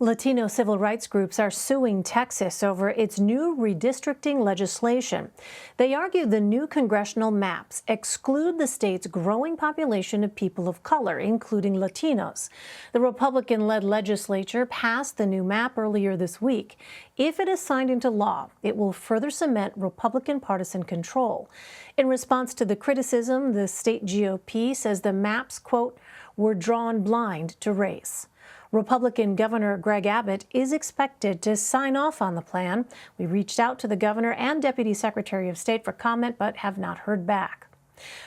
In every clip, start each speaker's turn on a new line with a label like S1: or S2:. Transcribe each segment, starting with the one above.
S1: Latino civil rights groups are suing Texas over its new redistricting legislation. They argue the new congressional maps exclude the state's growing population of people of color, including Latinos. The Republican-led legislature passed the new map earlier this week. If it is signed into law, it will further cement Republican partisan control. In response to the criticism, the state GOP says the maps, quote, were drawn blind to race. Republican Governor Greg Abbott is expected to sign off on the plan. We reached out to the governor and Deputy Secretary of State for comment, but have not heard back.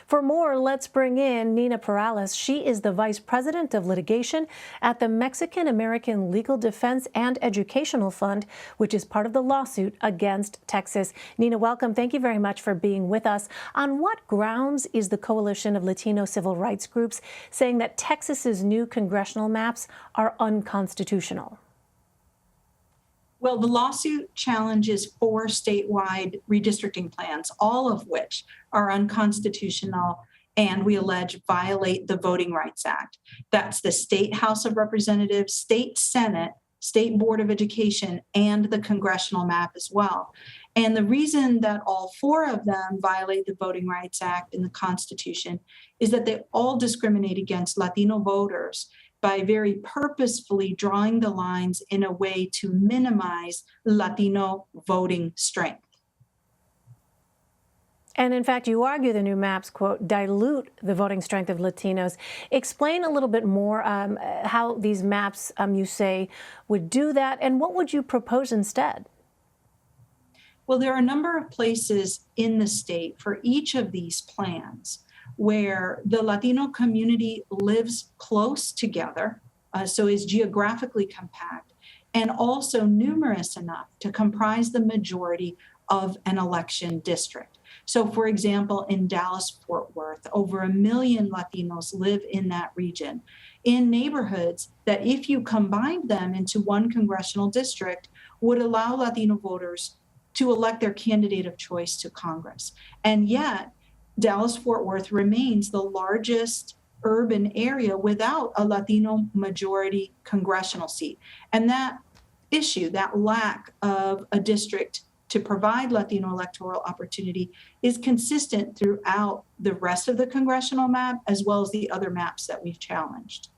S1: For more, let's bring in Nina Perales. She is the Vice President of Litigation at the Mexican American Legal Defense and Educational Fund, which is part of the lawsuit against Texas. Nina, welcome. Thank you very much for being with us. On what grounds is the coalition of Latino civil rights groups saying that Texas's new congressional maps are unconstitutional?
S2: Well, the lawsuit challenges 4 statewide redistricting plans, all of which are unconstitutional and we allege violate the Voting Rights Act. That's the State House of Representatives, State Senate, State Board of Education, and the congressional map as well. And the reason that all 4 of them violate the Voting Rights Act and the Constitution is that they all discriminate against Latino voters by very purposefully drawing the lines in a way to minimize Latino voting strength.
S1: And in fact, you argue the new maps, quote, dilute the voting strength of Latinos. Explain a little bit more how these maps, you say, would do that, and what would you propose instead?
S2: Well, there are a number of places in the state for each of these plans where the Latino community lives close together, so is geographically compact, and also numerous enough to comprise the majority of an election district. So, for example, in Dallas-Fort Worth, over 1 million Latinos live in that region, in neighborhoods that, if you combined them into one congressional district, would allow Latino voters to elect their candidate of choice to Congress. And yet, Dallas-Fort Worth remains the largest urban area without a Latino majority congressional seat. And that issue, that lack of a district to provide Latino electoral opportunity, is consistent throughout the rest of the congressional map, as well as the other maps that we've challenged.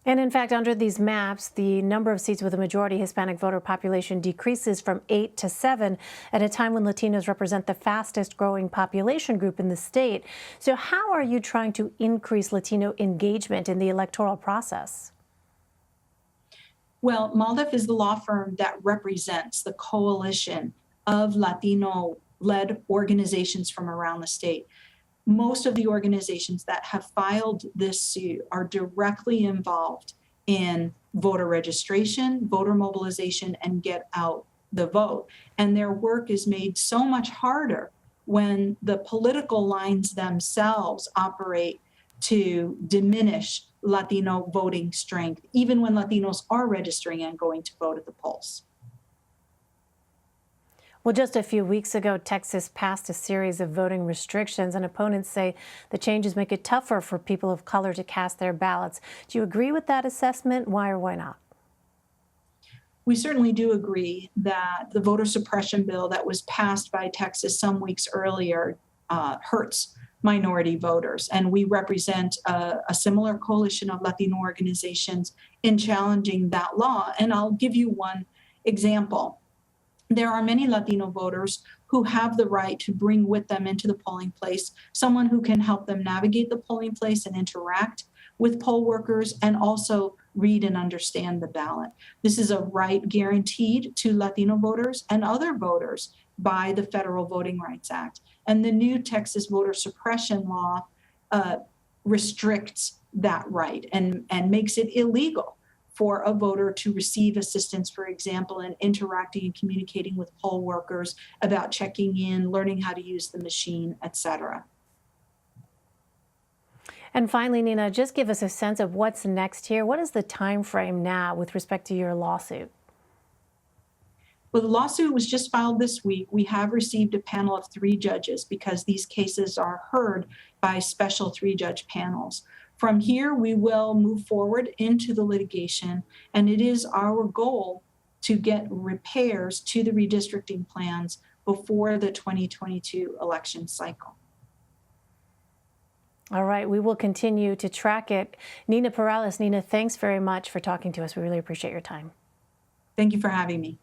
S1: And in fact, under these maps, the number of seats with a majority Hispanic voter population decreases from 8 to 7 at a time when Latinos represent the fastest growing population group in the state. So how are you trying to increase Latino engagement in the electoral process?
S2: Well, Maldef is the law firm that represents the coalition of Latino-led organizations from around the state. Most of the organizations that have filed this suit are directly involved in voter registration, voter mobilization, and get out the vote. And their work is made so much harder when the political lines themselves operate to diminish Latino voting strength, even when Latinos are registering and going to vote at the polls.
S1: Well, just a few weeks ago, Texas passed a series of voting restrictions, and opponents say the changes make it tougher for people of color to cast their ballots. Do you agree with that assessment? Why or why not?
S2: We certainly do agree that the voter suppression bill that was passed by Texas some weeks earlier hurts minority voters. And we represent a similar coalition of Latino organizations in challenging that law. And I'll give you one example. There are many Latino voters who have the right to bring with them into the polling place someone who can help them navigate the polling place and interact with poll workers and also read and understand the ballot. This is a right guaranteed to Latino voters and other voters by the Federal Voting Rights Act. And the new Texas voter suppression law restricts that right and makes it illegal for a voter to receive assistance, for example, in interacting and communicating with poll workers about checking in, learning how to use the machine, et cetera.
S1: And finally, Nina, just give us a sense of what's next here. What is the time frame now with respect to your lawsuit?
S2: Well, the lawsuit was just filed this week. We have received a panel of 3 judges because these cases are heard by special 3-judge panels. From here, we will move forward into the litigation, and it is our goal to get repairs to the redistricting plans before the 2022 election cycle.
S1: All right, we will continue to track it. Nina Perales, Nina, thanks very much for talking to us. We really appreciate your time.
S2: Thank you for having me.